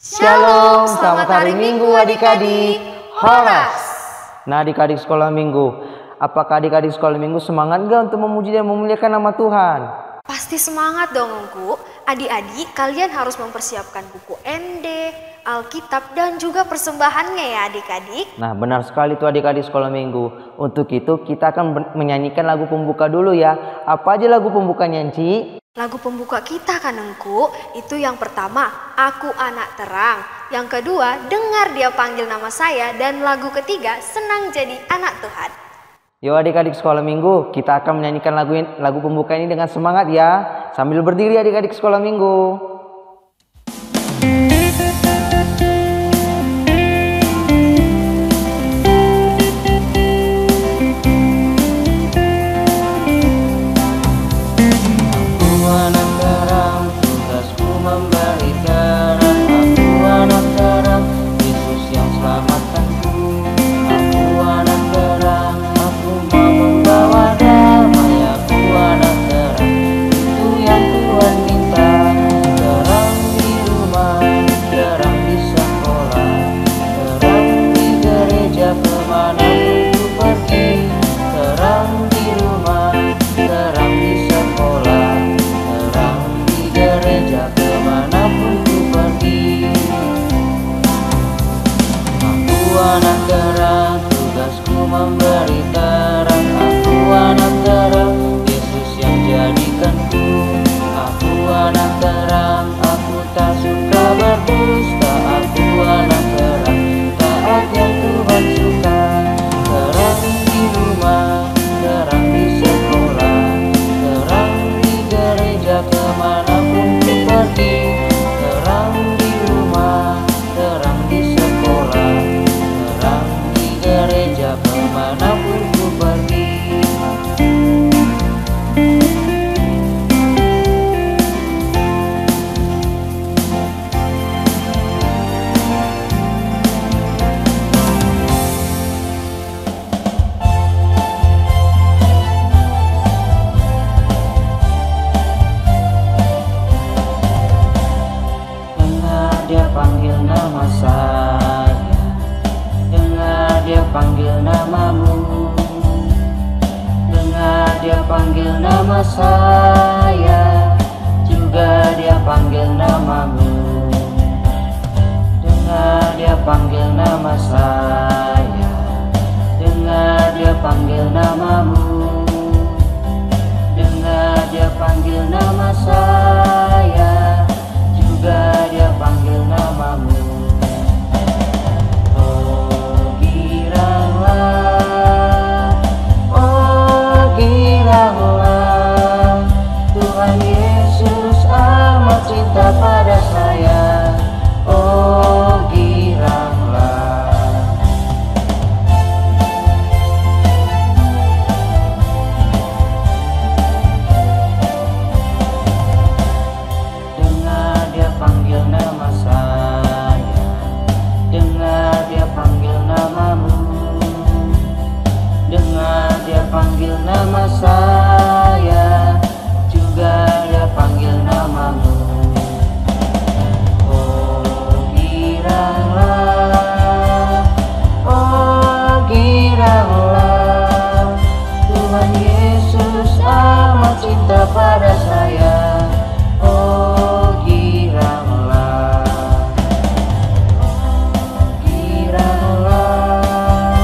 Shalom, selamat hari Minggu adik-adik. Horas. Nah adik-adik sekolah minggu, apakah adik-adik sekolah minggu semangat gak untuk memuji dan memuliakan nama Tuhan? Pasti semangat dong Engku. Adik-adik kalian harus mempersiapkan buku MD, Alkitab dan juga persembahannya ya adik-adik. Nah benar sekali tuh adik-adik sekolah minggu. Untuk itu kita akan menyanyikan lagu pembuka dulu ya. Apa aja lagu pembukanya Ci? Lagu pembuka kita kan Engku, itu yang pertama, Aku Anak Terang. Yang kedua, Dengar Dia Panggil Nama Saya. Dan lagu ketiga, Senang Jadi Anak Tuhan. Yuk adik-adik sekolah minggu, kita akan menyanyikan lagu pembuka ini dengan semangat ya. Sambil berdiri adik-adik sekolah minggu. Saya juga dia panggil namamu. Dengar dia panggil nama saya. Dengar dia panggil namamu. Dengar dia panggil nama saya. Juga dia panggil namamu. Oh giranglah, oh giranglah, Tuhan Yesus amat cinta pada saya. Oh giranglah. Dengar dia panggil nama saya. Dengar dia panggil namamu. Dengar dia panggil nama saya. Juga dia panggil namamu. Oh giranglah, oh giranglah, Tuhan Yesus amat cinta pada saya. Oh giranglah, oh giranglah,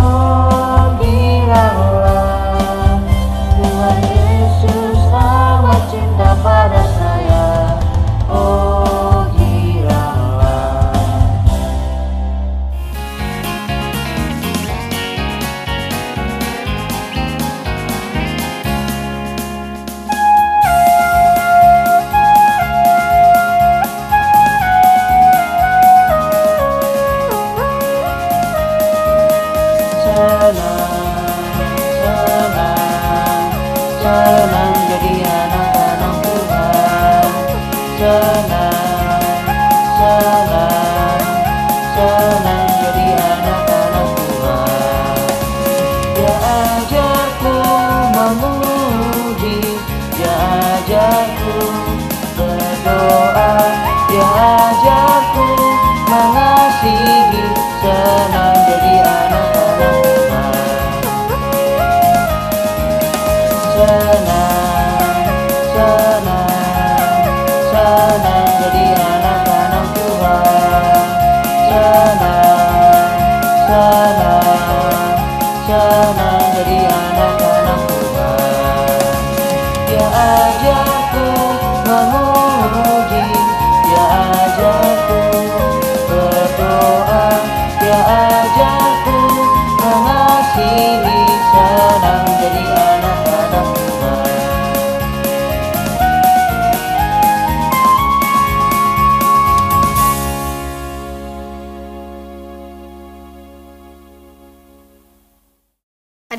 oh giranglah, Tuhan Yesus amat cinta pada saya. Oh giranglah. Senang jadi anak-anak Tuhan. Senang jadi anak-anak Tuhan. Dia ajarku memuji, dia ajarku berdoa, dia ajarku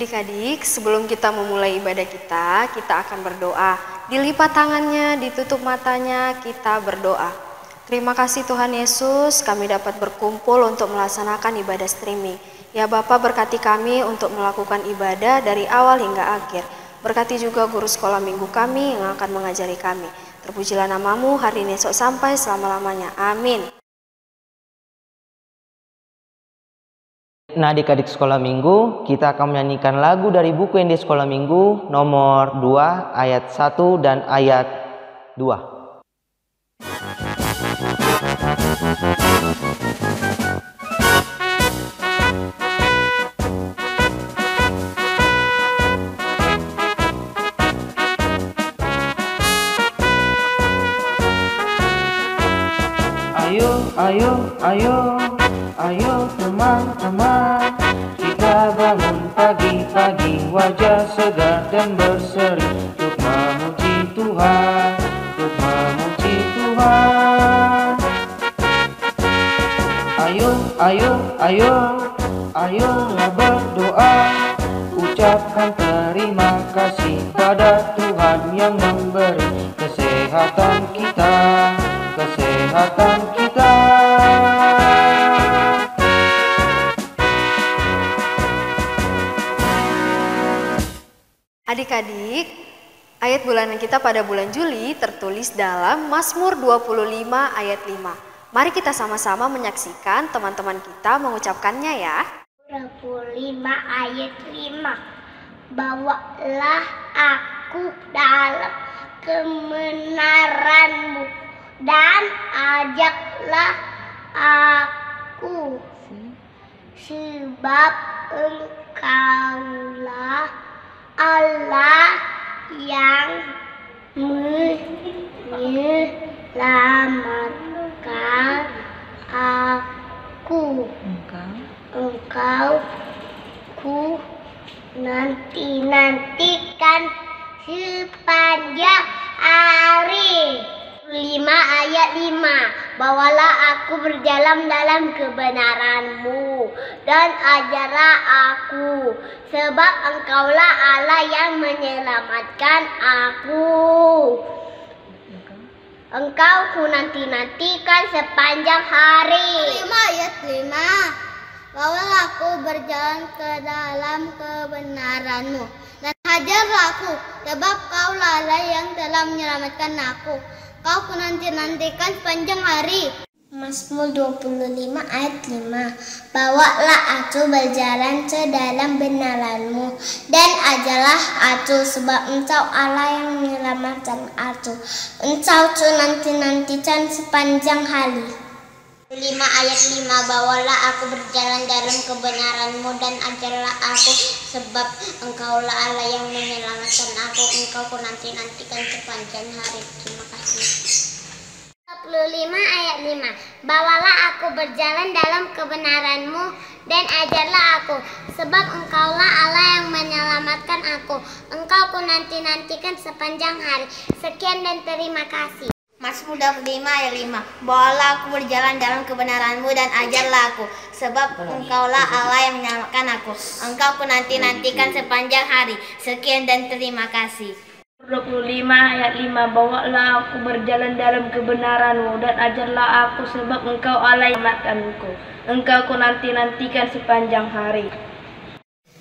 Adik-adik, sebelum kita memulai ibadah kita akan berdoa. Dilipat tangannya, ditutup matanya, kita berdoa. Terima kasih Tuhan Yesus, kami dapat berkumpul untuk melaksanakan ibadah streaming. Ya Bapa, berkati kami untuk melakukan ibadah dari awal hingga akhir. Berkati juga guru sekolah minggu kami yang akan mengajari kami. Terpujilah namamu hari ini esok sampai selama-lamanya. Amin. Nah, adik-adik sekolah minggu, kita akan menyanyikan lagu dari buku yang di sekolah minggu nomor 2 ayat 1 dan ayat 2. Ayo teman-teman, kita bangun pagi-pagi, wajah segar dan berseri untuk memuji Tuhan, Ayolah berdoa, ucapkan terima kasih pada Tuhan yang memberi kesehatan kita. Adik-adik, ayat bulanan kita pada bulan Juli tertulis dalam Mazmur 25 ayat 5. Mari kita sama-sama menyaksikan teman-teman kita mengucapkannya ya. 25 ayat 5. Bawalah aku dalam kebenaran-Mu dan ajaklah aku, sebab Engkaulah Allah yang menyelamatkan aku. Engkau ku nanti-nantikan sepanjang hari. 5 ayat 5. Bawalah aku berjalan dalam kebenaran-Mu dan ajarlah aku, sebab Engkaulah Allah yang menyelamatkan aku. Engkau ku nanti-nantikan sepanjang hari. 5 ayat 5. Bawalah aku berjalan ke dalam kebenaran-Mu dan ajarlah aku, sebab Engkaulah Allah yang telah menyelamatkan aku. Kau ku nanti-nantikan sepanjang hari. Mazmur 25 ayat 5. Bawalah aku berjalan ke dalam benaran-Mu dan ajarlah aku, sebab Engkau Allah yang menyelamatkan aku. Engkau ku nanti-nantikan sepanjang hari. 5 ayat 5. Bawalah aku berjalan dalam kebenaran-Mu dan ajarlah aku, sebab Engkaulah Allah yang menyelamatkan aku. Engkau ku nanti-nantikan sepanjang hari. Terima kasih. 25 ayat 5. Bawalah aku berjalan dalam kebenaran-Mu dan ajarlah aku, sebab Engkaulah Allah yang menyelamatkan aku. Engkau ku nanti-nantikan sepanjang hari. Sekian dan terima kasih. Mazmur 25 ayat 5. Bawalah aku berjalan dalam kebenaran-Mu dan ajarlah aku, sebab Engkaulah Allah yang menyelamatkan aku. Engkau ku nanti-nantikan sepanjang hari. Sekian dan terima kasih. 25 ayat 5. Bawalah aku berjalan dalam kebenaran-Mu dan ajarlah aku, sebab Engkau Allah yang menyelamatkanku. Engkau ku nanti-nantikan sepanjang hari.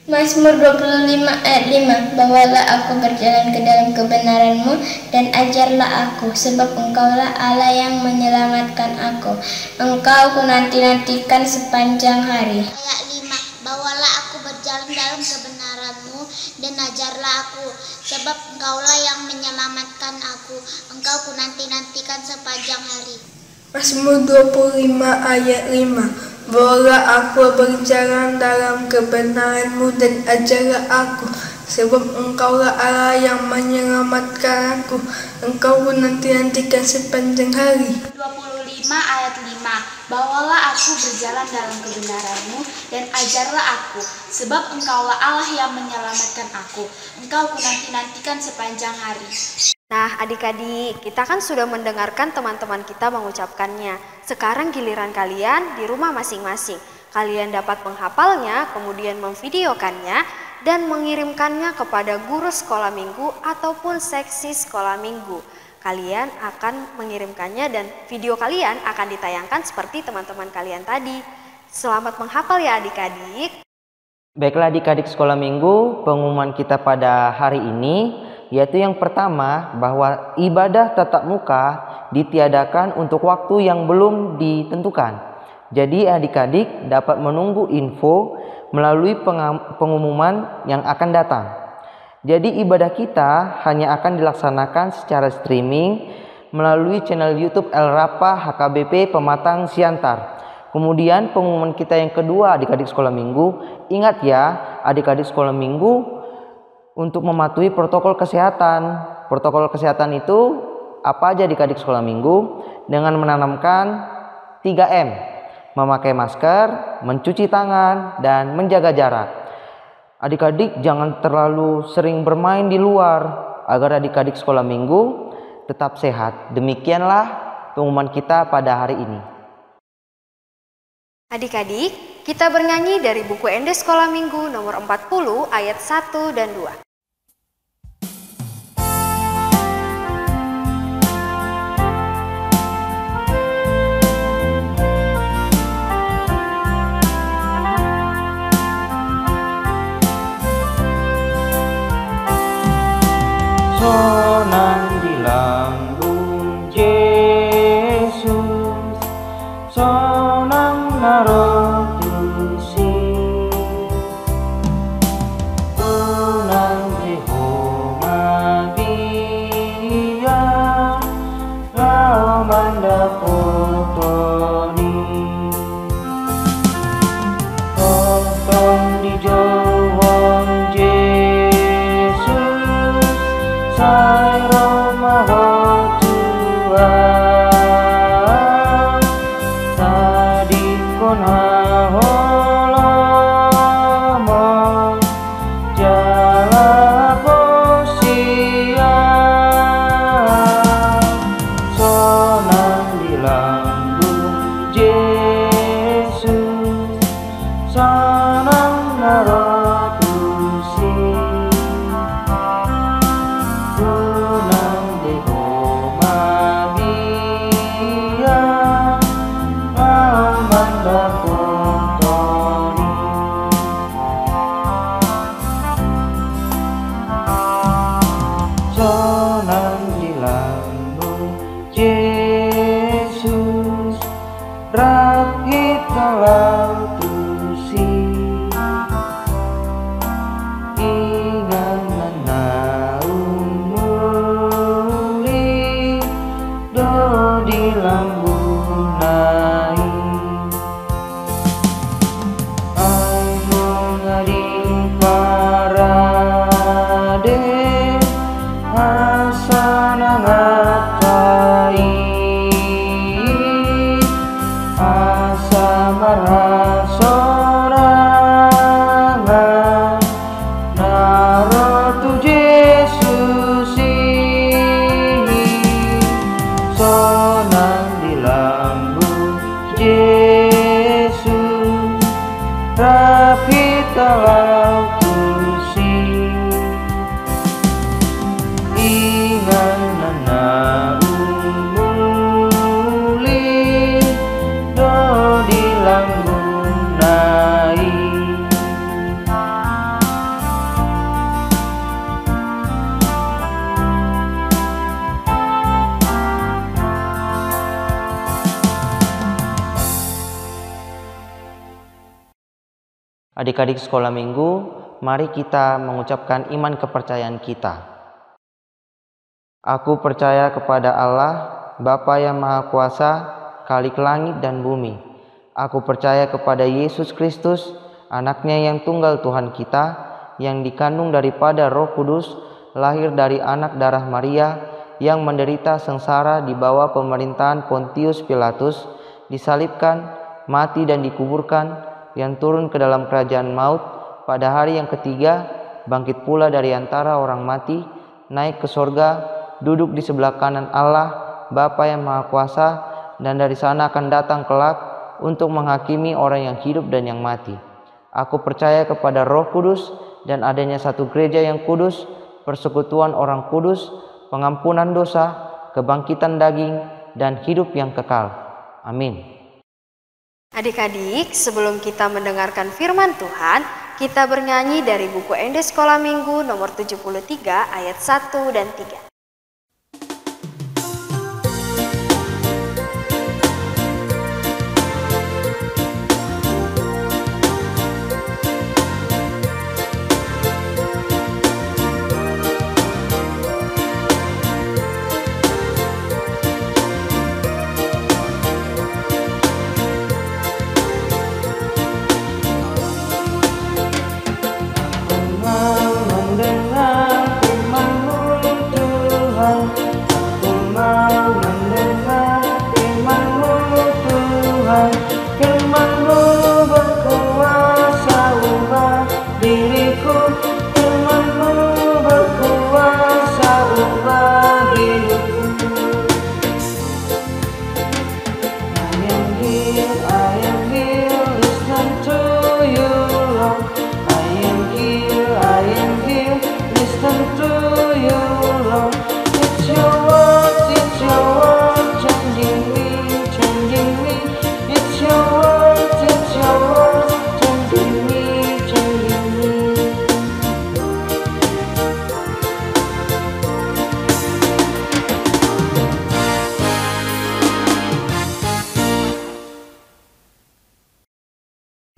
Mazmur 25 ayat 5. Bawalah aku berjalan ke dalam kebenaran-Mu dan ajarlah aku, sebab Engkaulah Allah yang menyelamatkan aku. Engkau ku nanti-nantikan sepanjang hari. Ayat 5. Bawalah aku berjalan dalam kebenaran-Mu dan ajarlah aku, sebab Engkaulah yang menyelamatkan aku. Engkau ku nanti-nantikan sepanjang hari. Mazmur 25 ayat 5. Bawalah aku berjalan dalam kebenaran-Mu dan ajarlah aku, sebab Engkaulah Allah yang menyelamatkan aku. Engkau ku nanti-nantikan sepanjang hari. 25 ayat 5. Bawalah aku berjalan dalam kebenaran-Mu dan ajarlah aku, sebab Engkaulah Allah yang menyelamatkan aku. Engkau ku nanti-nantikan sepanjang hari. Nah adik-adik, kita kan sudah mendengarkan teman-teman kita mengucapkannya. Sekarang giliran kalian di rumah masing-masing. Kalian dapat menghafalnya, kemudian memvideokannya, dan mengirimkannya kepada guru sekolah minggu ataupun seksi sekolah minggu. Kalian akan mengirimkannya dan video kalian akan ditayangkan seperti teman-teman kalian tadi. Selamat menghafal ya adik-adik. Baiklah adik-adik sekolah minggu, pengumuman kita pada hari ini yaitu yang pertama bahwa ibadah tatap muka ditiadakan untuk waktu yang belum ditentukan. Jadi adik-adik dapat menunggu info melalui pengumuman yang akan datang. Jadi ibadah kita hanya akan dilaksanakan secara streaming melalui channel YouTube El Rapa HKBP Pematang Siantar. Kemudian pengumuman kita yang kedua adik-adik sekolah minggu, ingat ya adik-adik sekolah minggu untuk mematuhi protokol kesehatan. Protokol kesehatan itu apa aja adik-adik sekolah minggu? Dengan menanamkan 3M, memakai masker, mencuci tangan, dan menjaga jarak. Adik-adik jangan terlalu sering bermain di luar agar adik-adik sekolah minggu tetap sehat. Demikianlah pengumuman kita pada hari ini. Adik-adik, kita bernyanyi dari buku ND Sekolah Minggu nomor 40 ayat 1 dan 2. Sonang di lambung Yesus, sonang naruh tusi, unang Jehova dia, ramanda potoni, potong di jawang Yesus, sai Roma hotua, tadi kona holamo, jala posia, sonang di lambung Yesus, sonang narotusi, unang Jehova dia, ramanda potoni. Sonang di lambung Yesus, rakit kalau tusi, ingan naung muli, do di lambung nai, ai mengaring parade, asana ngatai, asa marah sorangan, narotu Yesusi, sonang di lambung Yesus, rapi talau tusi, ingan naung muli, do di lambung nai. Adik-adik sekolah minggu, mari kita mengucapkan iman kepercayaan kita. Aku percaya kepada Allah, Bapa yang Maha Kuasa, Khalik langit dan bumi. Aku percaya kepada Yesus Kristus, anaknya yang tunggal Tuhan kita, yang dikandung daripada Roh Kudus, lahir dari anak darah Maria, yang menderita sengsara di bawah pemerintahan Pontius Pilatus, disalibkan, mati dan dikuburkan, yang turun ke dalam kerajaan maut, pada hari yang ketiga bangkit pula dari antara orang mati, naik ke sorga, duduk di sebelah kanan Allah Bapa yang Maha Kuasa, dan dari sana akan datang kelak untuk menghakimi orang yang hidup dan yang mati. Aku percaya kepada Roh Kudus dan adanya satu gereja yang kudus, persekutuan orang kudus, pengampunan dosa, kebangkitan daging, dan hidup yang kekal. Amin. Adik-adik, sebelum kita mendengarkan firman Tuhan, kita bernyanyi dari buku ND Sekolah Minggu nomor 73 ayat 1 dan 3.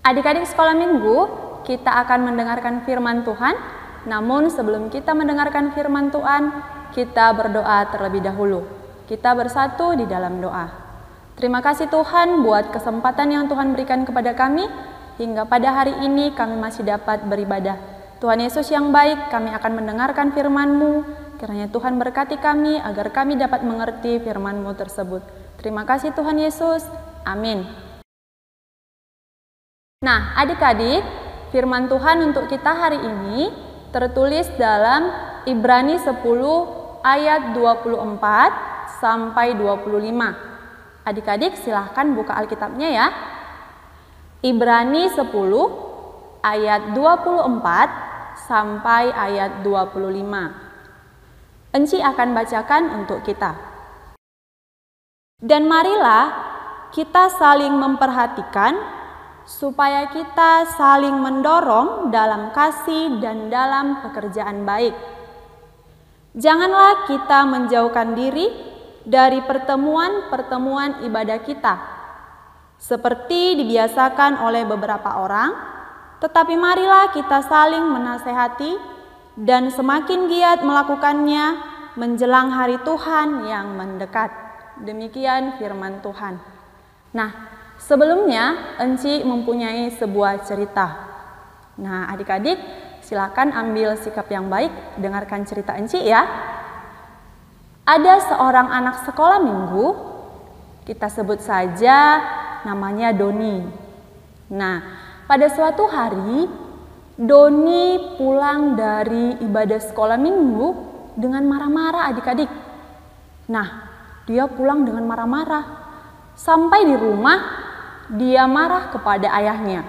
Adik-adik sekolah minggu, kita akan mendengarkan firman Tuhan. Namun sebelum kita mendengarkan firman Tuhan, kita berdoa terlebih dahulu. Kita bersatu di dalam doa. Terima kasih Tuhan buat kesempatan yang Tuhan berikan kepada kami, hingga pada hari ini kami masih dapat beribadah. Tuhan Yesus yang baik, kami akan mendengarkan firman-Mu. Kiranya Tuhan berkati kami agar kami dapat mengerti firman-Mu tersebut. Terima kasih Tuhan Yesus. Amin. Nah, adik-adik, firman Tuhan untuk kita hari ini tertulis dalam Ibrani 10 ayat 24 sampai 25. Adik-adik silahkan buka Alkitabnya ya. Ibrani 10 ayat 24 sampai ayat 25. Enci akan bacakan untuk kita. Dan marilah kita saling memperhatikan supaya kita saling mendorong dalam kasih dan dalam pekerjaan baik. Janganlah kita menjauhkan diri dari pertemuan-pertemuan ibadah kita, seperti dibiasakan oleh beberapa orang, tetapi marilah kita saling menasehati dan semakin giat melakukannya menjelang hari Tuhan yang mendekat. Demikian firman Tuhan. Nah, sebelumnya, Enci mempunyai sebuah cerita. Nah, adik-adik, silakan ambil sikap yang baik, dengarkan cerita Enci ya. Ada seorang anak sekolah minggu, kita sebut saja namanya Doni. Nah, pada suatu hari, Doni pulang dari ibadah sekolah minggu dengan marah-marah adik-adik. Nah, dia pulang dengan marah-marah. Sampai di rumah, dia marah kepada ayahnya.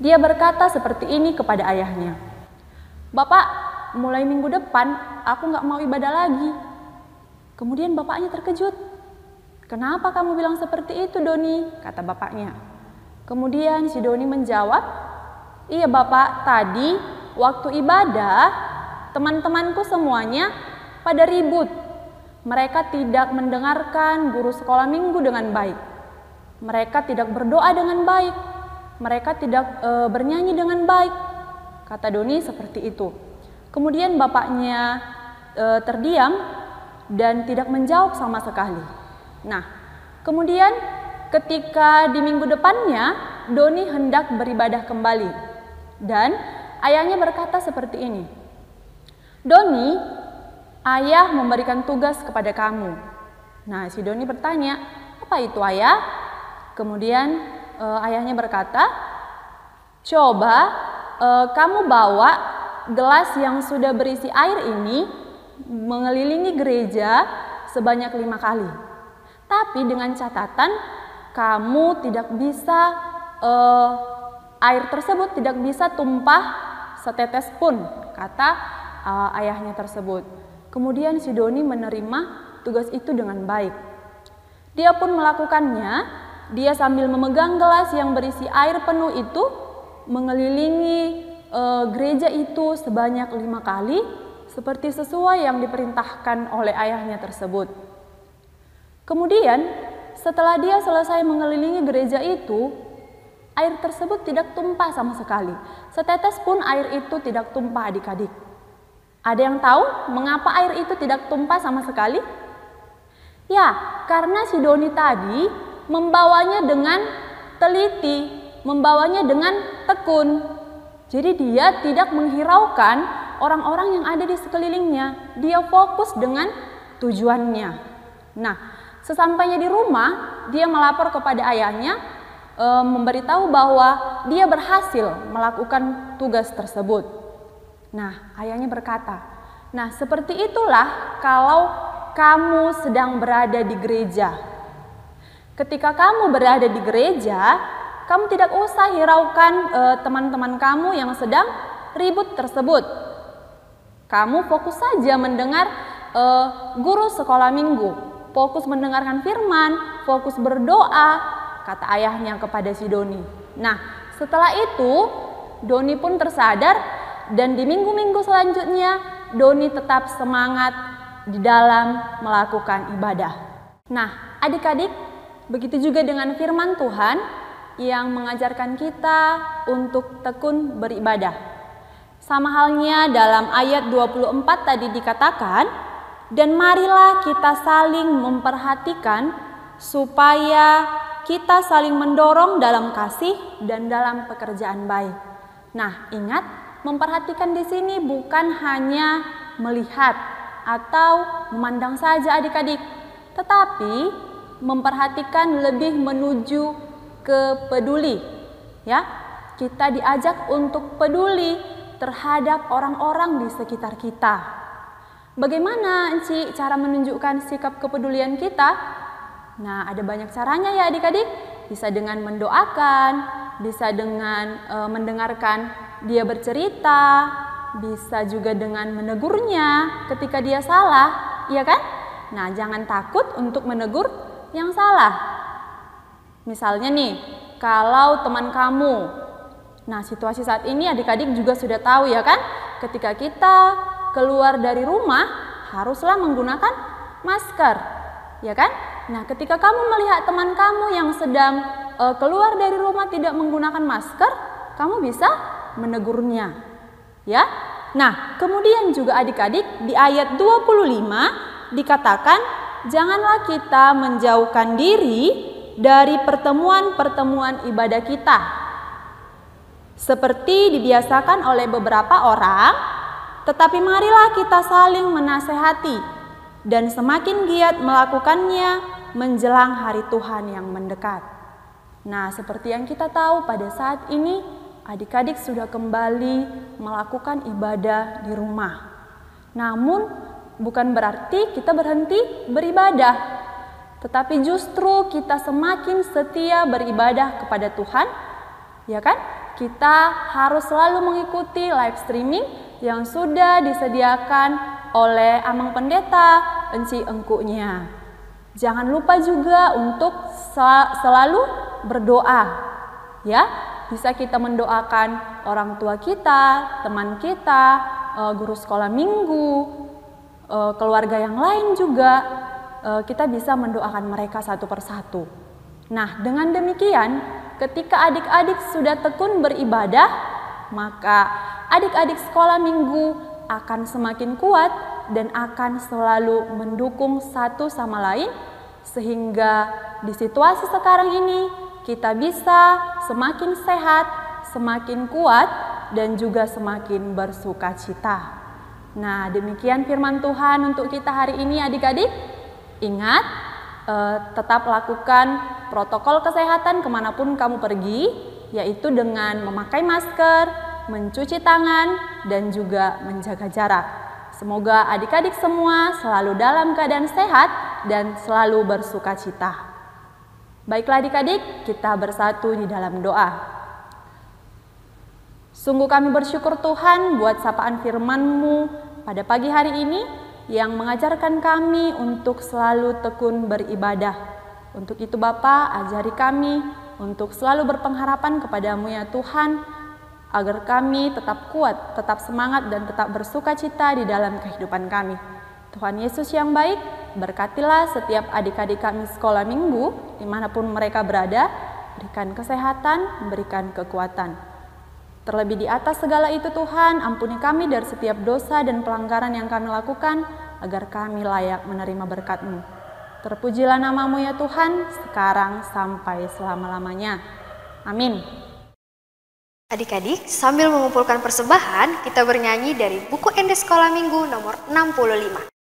Dia berkata seperti ini kepada ayahnya. "Bapak, mulai minggu depan aku gak mau ibadah lagi." Kemudian bapaknya terkejut. "Kenapa kamu bilang seperti itu, Doni?" kata bapaknya. Kemudian si Doni menjawab, "Iya bapak, tadi waktu ibadah teman-temanku semuanya pada ribut. Mereka tidak mendengarkan guru sekolah minggu dengan baik. Mereka tidak berdoa dengan baik. Mereka tidak bernyanyi dengan baik." Kata Doni seperti itu. Kemudian bapaknya terdiam dan tidak menjawab sama sekali. Nah, kemudian ketika di minggu depannya, Doni hendak beribadah kembali. Dan ayahnya berkata seperti ini, "Doni, ayah memberikan tugas kepada kamu." Nah, si Doni bertanya, "Apa itu ayah?" Kemudian ayahnya berkata, "Coba kamu bawa gelas yang sudah berisi air ini mengelilingi gereja sebanyak 5 kali. Tapi dengan catatan kamu tidak bisa air tersebut tidak bisa tumpah setetes pun, kata ayahnya tersebut. Kemudian si Doni menerima tugas itu dengan baik. Dia pun melakukannya. Dia sambil memegang gelas yang berisi air penuh itu mengelilingi gereja itu sebanyak 5 kali seperti sesuai yang diperintahkan oleh ayahnya tersebut. Kemudian setelah dia selesai mengelilingi gereja itu, air tersebut tidak tumpah sama sekali. Setetes pun air itu tidak tumpah, adik-adik. Ada yang tahu mengapa air itu tidak tumpah sama sekali? Ya, karena si Doni tadi membawanya dengan teliti, membawanya dengan tekun. Jadi dia tidak menghiraukan orang-orang yang ada di sekelilingnya. Dia fokus dengan tujuannya. Nah, sesampainya di rumah, dia melapor kepada ayahnya, memberitahu bahwa dia berhasil melakukan tugas tersebut. Nah, ayahnya berkata, nah seperti itulah kalau kamu sedang berada di gereja. Ketika kamu berada di gereja, kamu tidak usah hiraukan teman-teman kamu yang sedang ribut tersebut. Kamu fokus saja mendengar guru sekolah minggu, fokus mendengarkan firman, fokus berdoa, kata ayahnya kepada si Doni. Nah, setelah itu Doni pun tersadar dan di minggu-minggu selanjutnya Doni tetap semangat di dalam melakukan ibadah. Nah, adik-adik, begitu juga dengan firman Tuhan yang mengajarkan kita untuk tekun beribadah. Sama halnya dalam ayat 24 tadi dikatakan, dan marilah kita saling memperhatikan supaya kita saling mendorong dalam kasih dan dalam pekerjaan baik. Nah, ingat, memperhatikan di sini bukan hanya melihat atau memandang saja adik-adik, tetapi memperhatikan lebih menuju ke peduli. Ya, kita diajak untuk peduli terhadap orang-orang di sekitar kita. Bagaimana Enci cara menunjukkan sikap kepedulian kita? Nah, ada banyak caranya ya adik-adik. Bisa dengan mendoakan, bisa dengan mendengarkan dia bercerita, bisa juga dengan menegurnya ketika dia salah, iya kan? Nah, jangan takut untuk menegur yang salah. Misalnya nih, kalau teman kamu, nah situasi saat ini adik-adik juga sudah tahu ya kan, ketika kita keluar dari rumah haruslah menggunakan masker, ya kan? Nah, ketika kamu melihat teman kamu yang sedang keluar dari rumah tidak menggunakan masker, kamu bisa menegurnya, ya. Nah, kemudian juga adik-adik di ayat 25 dikatakan, janganlah kita menjauhkan diri dari pertemuan-pertemuan ibadah kita, seperti dibiasakan oleh beberapa orang, tetapi marilah kita saling menasehati dan semakin giat melakukannya menjelang hari Tuhan yang mendekat. Nah, seperti yang kita tahu pada saat ini adik-adik sudah kembali melakukan ibadah di rumah. Namun bukan berarti kita berhenti beribadah, tetapi justru kita semakin setia beribadah kepada Tuhan, ya kan? Kita harus selalu mengikuti live streaming yang sudah disediakan oleh Amang Pendeta Enci Engkunya. Jangan lupa juga untuk selalu berdoa, ya. Bisa kita mendoakan orang tua kita, teman kita, guru sekolah minggu, keluarga yang lain juga. Kita bisa mendoakan mereka satu persatu. Nah, dengan demikian, ketika adik-adik sudah tekun beribadah, maka adik-adik sekolah minggu akan semakin kuat dan akan selalu mendukung satu sama lain, sehingga di situasi sekarang ini kita bisa semakin sehat, semakin kuat, dan juga semakin bersuka cita. Nah, demikian firman Tuhan untuk kita hari ini adik-adik. Ingat, tetap lakukan protokol kesehatan kemanapun kamu pergi, yaitu dengan memakai masker, mencuci tangan, dan juga menjaga jarak. Semoga adik-adik semua selalu dalam keadaan sehat dan selalu bersuka cita. Baiklah adik-adik, kita bersatu di dalam doa. Sungguh kami bersyukur Tuhan buat sapaan firman-Mu pada pagi hari ini yang mengajarkan kami untuk selalu tekun beribadah. Untuk itu Bapa, ajari kami untuk selalu berpengharapan kepada-Mu ya Tuhan, agar kami tetap kuat, tetap semangat, dan tetap bersuka cita di dalam kehidupan kami. Tuhan Yesus yang baik, berkatilah setiap adik-adik kami sekolah minggu, dimanapun mereka berada, berikan kesehatan, berikan kekuatan. Terlebih di atas segala itu Tuhan, ampuni kami dari setiap dosa dan pelanggaran yang kami lakukan, agar kami layak menerima berkat-Mu. Terpujilah nama-Mu ya Tuhan, sekarang sampai selama-lamanya. Amin. Adik-adik, sambil mengumpulkan persembahan, kita bernyanyi dari buku ND Sekolah Minggu nomor 65.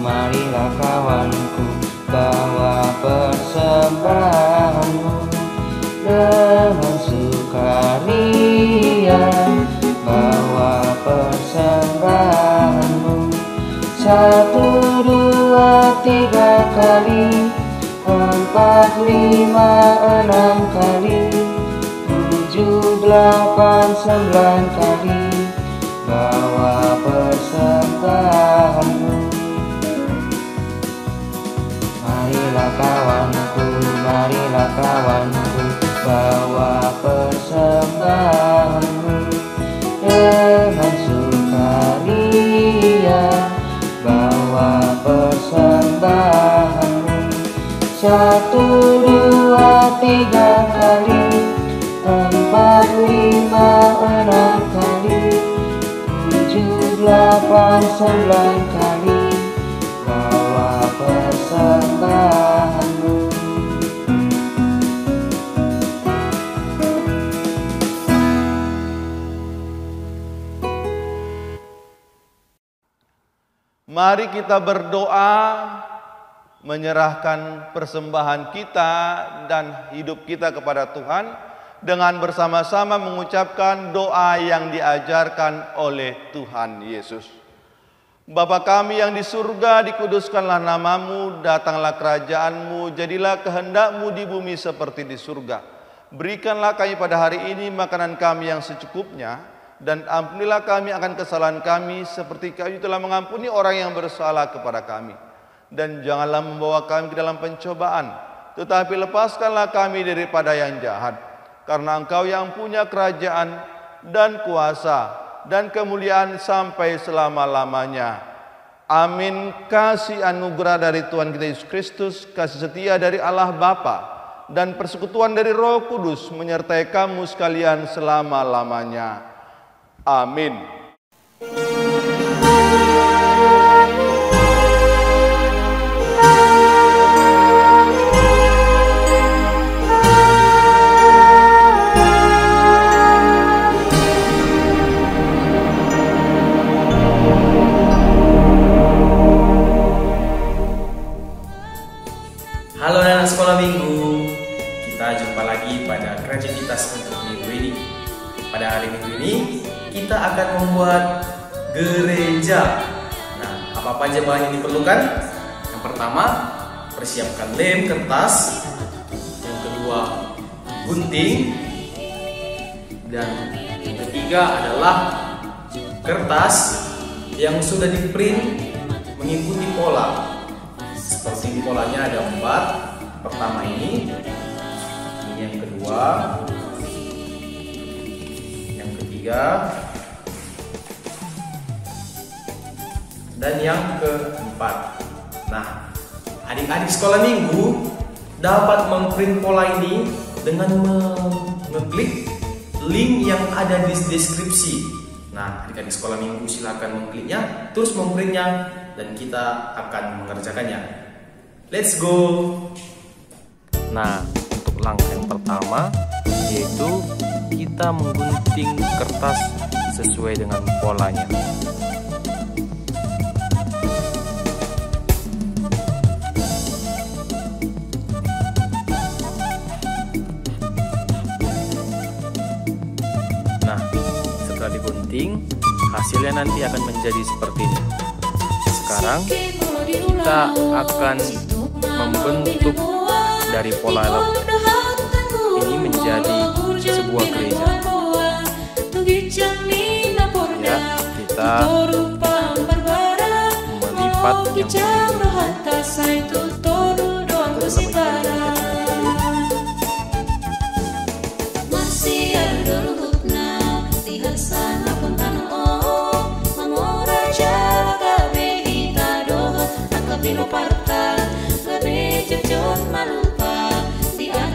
Marilah kawanku, bawa persembahanmu dengan sukaria, bawa persembahanmu. 1, 2, 3 kali, 4, 5, 6 kali, 7, 8, 9 kali, bawa persembahanmu. Marilah kawanku, bawa persembahanmu dengan sukaria, bawa persembahanmu. 1, 2, 3 kali, 4, 5, 6 kali, 7, 8, 9 kali, bawa persembahanmu. Mari kita berdoa, menyerahkan persembahan kita dan hidup kita kepada Tuhan dengan bersama-sama mengucapkan doa yang diajarkan oleh Tuhan Yesus. Bapa kami yang di surga, dikuduskanlah namamu, datanglah kerajaanmu, jadilah kehendak-Mu di bumi seperti di surga. Berikanlah kami pada hari ini makanan kami yang secukupnya, dan ampunilah kami akan kesalahan kami seperti kami telah mengampuni orang yang bersalah kepada kami. Dan janganlah membawa kami ke dalam pencobaan, tetapi lepaskanlah kami daripada yang jahat. Karena Engkau yang punya kerajaan dan kuasa dan kemuliaan sampai selama-lamanya. Amin. Kasih anugerah dari Tuhan kita Yesus Kristus, kasih setia dari Allah Bapa, dan persekutuan dari Roh Kudus menyertai kamu sekalian selama-lamanya. Amin. Halo anak sekolah minggu, kita jumpa lagi pada kreativitas untuk minggu ini. Pada hari minggu ini kita akan membuat gereja. Nah, apa aja bahan yang diperlukan? Yang pertama, persiapkan lem, kertas. Yang kedua, gunting. Dan yang ketiga adalah kertas yang sudah di-print mengikuti pola. Seperti polanya ada 4. Pertama ini yang kedua, yang ketiga, dan yang keempat. Nah, adik-adik sekolah minggu dapat memprint pola ini dengan mengeklik link yang ada di deskripsi. Nah, adik-adik sekolah minggu silakan mengkliknya, terus memprintnya, dan kita akan mengerjakannya. Let's go! Nah, untuk langkah yang pertama yaitu kita menggunting kertas sesuai dengan polanya. Nah, setelah digunting, hasilnya nanti akan menjadi seperti ini. Sekarang kita akan membentuk dari pola lembu ini menjadi sebuah gereja. Ya, kita melipat yang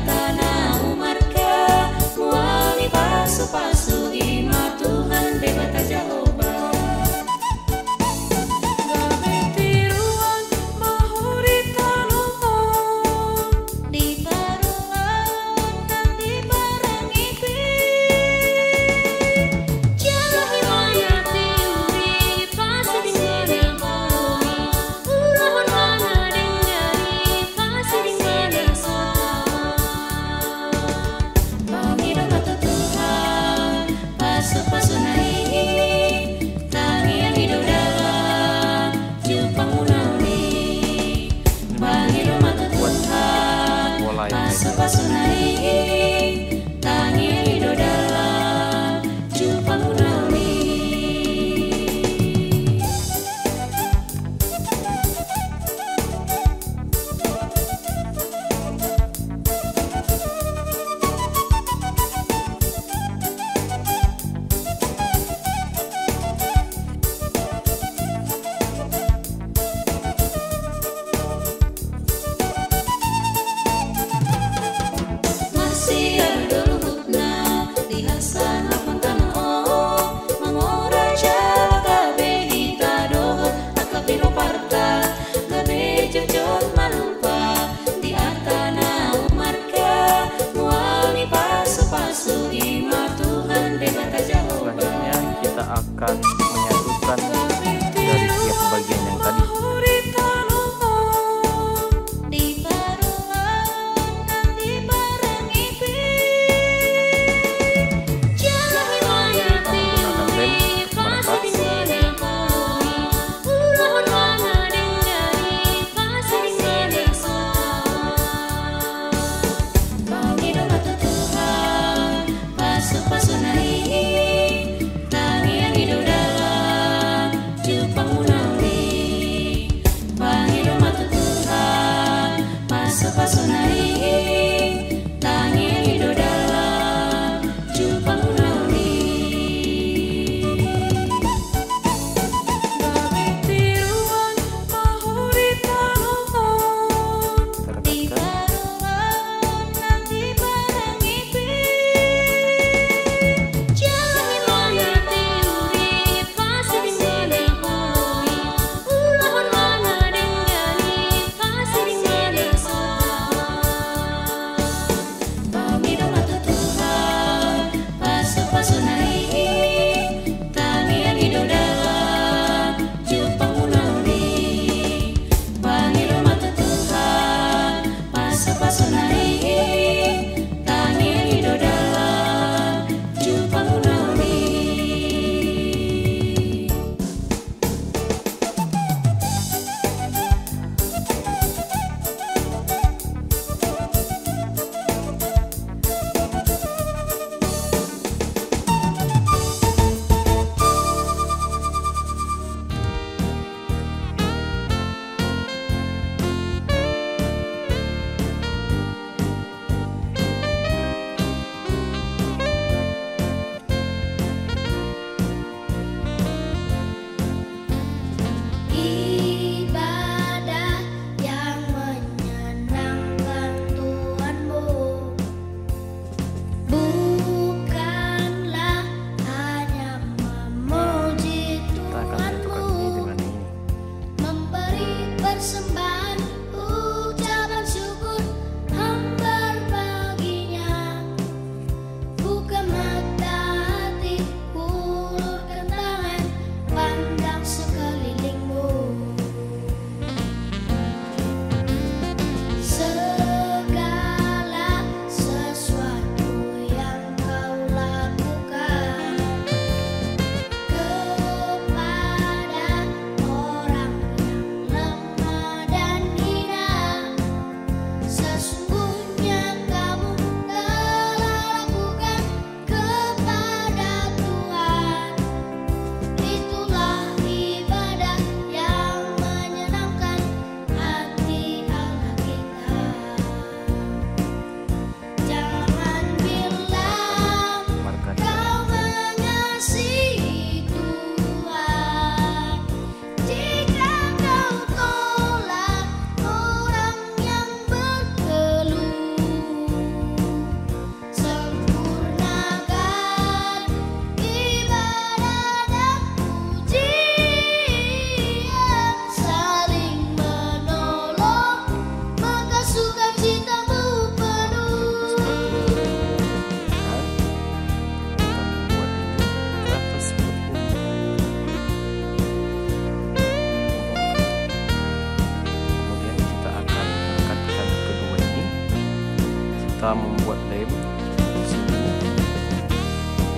sini,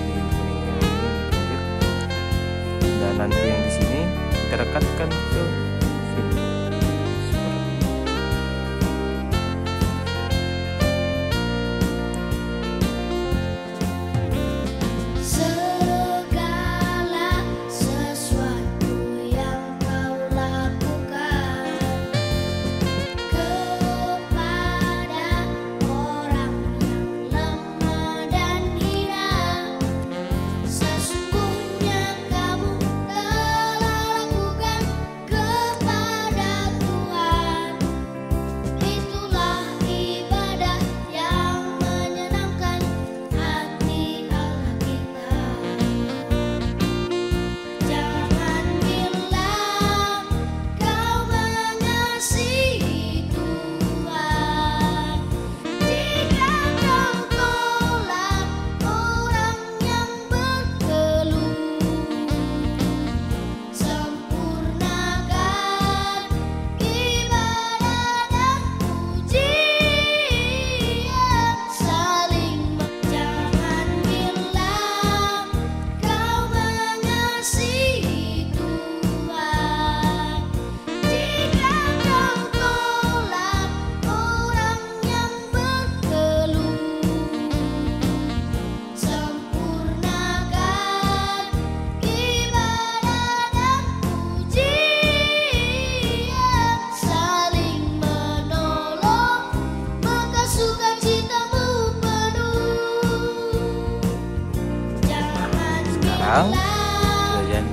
di kuningnya ini, dan nanti yang di sini kita rekatkan ke sini. Sekarang kalian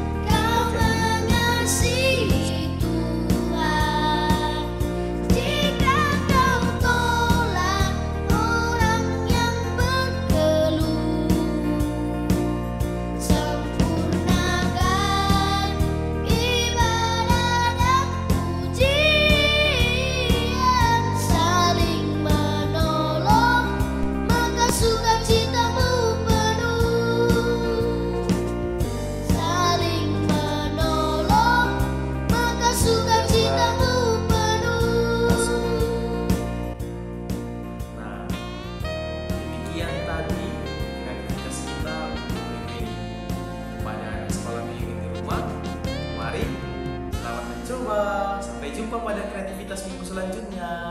sampai jumpa pada kreativitas minggu selanjutnya.